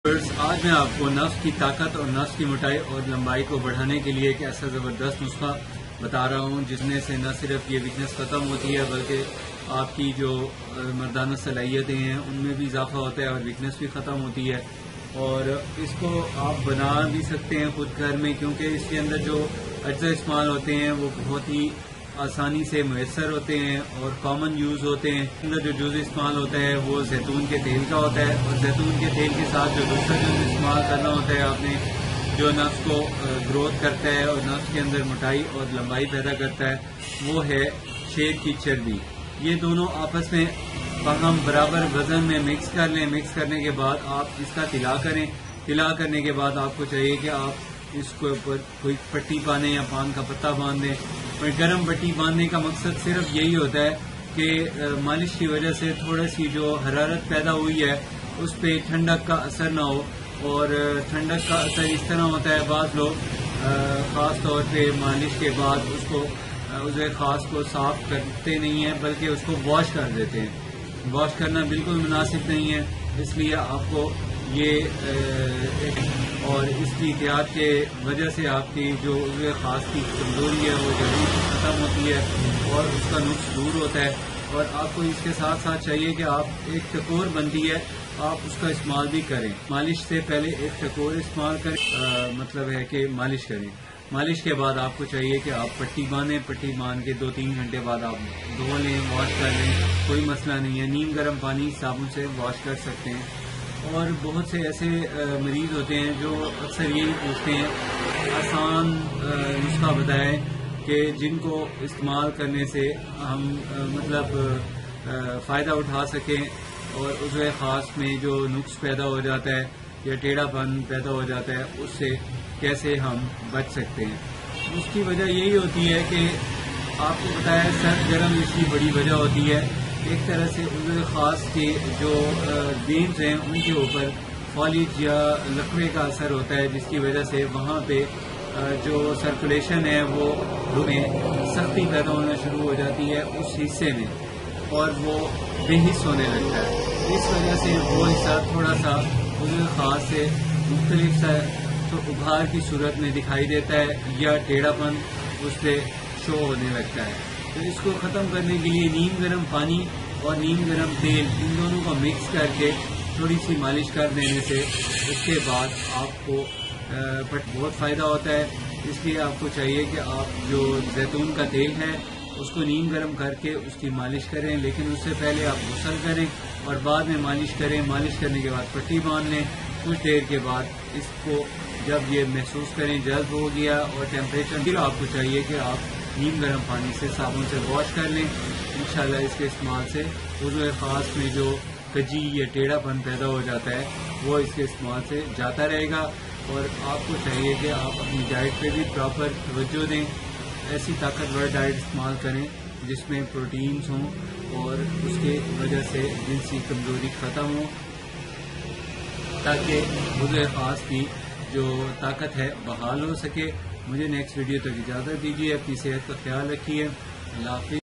آج میں آپ کو نفس کی طاقت اور نفس کی موٹائی اور لمبائی کو بڑھانے کے لیے ایک ایسا زبردست نسخہ بتا رہا ہوں جس میں سے نہ صرف یہ ویکنس ختم ہوتی ہے بلکہ آپ کی جو مردانہ صلاحیتیں ہیں ان میں بھی اضافہ ہوتا ہے اور ویکنس بھی ختم ہوتی ہے. اور اس کو آپ بنا بھی سکتے ہیں خود گھر میں، کیونکہ اس کے اندر جو اجزاء استعمال ہوتے ہیں وہ بہت ہی آسانی سے میسر ہوتے ہیں اور کامن یوز ہوتے ہیں. اندر جو جوز استعمال ہوتا ہے وہ زیتون کے تیل کا ہوتا ہے، اور زیتون کے تیل کے ساتھ جو دوسرا جوز استعمال کرنا ہوتا ہے آپ نے، جو نفس کو گروتھ کرتا ہے اور نفس کے اندر موٹائی اور لمبائی پیدا کرتا ہے، وہ ہے شیر کی چربی. یہ دونوں آپس میں باہم برابر وزن میں مکس کر لیں. مکس کرنے کے بعد آپ اس کا تلا کریں. تلا کرنے کے بعد آپ کو چاہیے کہ آپ اس کے اوپر کوئی پٹی باندھیں یا پان کا پتا باندھ دیں. اور گرم پٹی باندھنے کا مقصد صرف یہی ہوتا ہے کہ مالش کی وجہ سے تھوڑی سی جو حرارت پیدا ہوئی ہے اس پہ ٹھنڈک کا اثر نہ ہو. اور ٹھنڈک کا اثر اس طرح ہوتا ہے، بعض لوگ خاص طور پہ مالش کے بعد اس خاص کو صاف کرتے نہیں ہیں بلکہ اس کو واش کر دیتے ہیں. واش کرنا بالکل مناسب نہیں ہے، اس لیے آپ کو یہ اور اس کی احتیاط کے وجہ سے آپ کی جو عضو خاص کی کمزوری ہے وہ جلدی ختم ہوتی ہے اور اس کا نقص دور ہوتا ہے. اور آپ کو اس کے ساتھ ساتھ چاہیے کہ آپ ایک ٹکور بنتی ہے، آپ اس کا استعمال بھی کریں. مالش سے پہلے ایک ٹکور استعمال کریں، مطلب ہے کہ مالش کریں. مالش کے بعد آپ کو چاہیے کہ آپ پٹی باندھیں. پٹی باندھ کے 2-3 گھنٹے بعد آپ دھو لیں، واش کر لیں، کوئی مسئلہ نہیں ہے. نیم گرم پانی صابن سے واش کر سکتے ہیں. اور بہت سے ایسے مریض ہوتے ہیں جو اکثر یہی پوچھتے ہیں آسان نسخہ بتائیں کہ جن کو استعمال کرنے سے ہم فائدہ اٹھا سکیں اور عضو خاص میں جو نقص پیدا ہو جاتا ہے یا ٹیڑھا پن پیدا ہو جاتا ہے اس سے کیسے ہم بچ سکتے ہیں. اس کی وجہ یہی ہوتی ہے کہ آپ کو پتہ ہے سرد گرم اس کی بڑی وجہ ہوتی ہے. ایک طرح سے عضو خاص کے جو وینز ہیں ان کے اوپر فالج یا لقوے کا اثر ہوتا ہے، جس کی وجہ سے وہاں پہ جو سرکولیشن ہے وہ میں سختی پیدا ہونا شروع ہو جاتی ہے اس حصے میں، اور وہ بے حس ہونے لگتا ہے. اس وجہ سے وہ حصہ تھوڑا سا عضو خاص سے مختلف سا تو ابھار کی صورت میں دکھائی دیتا ہے یا ٹیڑھا پن اس پہ شو ہونے لگتا ہے. تو اس کو ختم کرنے کے لیے نیم گرم پانی اور نیم گرم تیل ان دونوں کو مکس کر کے تھوڑی سی مالش کر دینے سے اس کے بعد آپ کو بہت فائدہ ہوتا ہے. اس لیے آپ کو چاہیے کہ آپ جو زیتون کا تیل ہے اس کو نیم گرم کر کے اس کی مالش کریں، لیکن اس سے پہلے آپ غسل کریں اور بعد میں مالش کریں. مالش کرنے کے بعد پٹی باندھ لیں. کچھ دیر کے بعد اس کو جب یہ محسوس کریں جذب ہو گیا اور ٹیمپریچر، پھر آپ کو چاہیے کہ آپ نیم گرم پانی سے صابن سے واش کر لیں. انشاءاللہ اس کے استعمال سے عضو خاص میں جو کجی یا ٹیڑھا پن پیدا ہو جاتا ہے وہ اس کے استعمال سے جاتا رہے گا. اور آپ کو چاہیے کہ آپ اپنی ڈائٹ پہ بھی پراپر توجہ دیں. ایسی طاقتور ڈائٹ استعمال کریں جس میں پروٹینز ہوں اور اس کے وجہ سے جنسی کمزوری ختم ہو، تاکہ عضو خاص کی جو طاقت ہے بحال ہو سکے. مجھے نیکسٹ ویڈیو تک اجازت دیجیے. اپنی صحت کا خیال رکھیے. اللہ حافظ.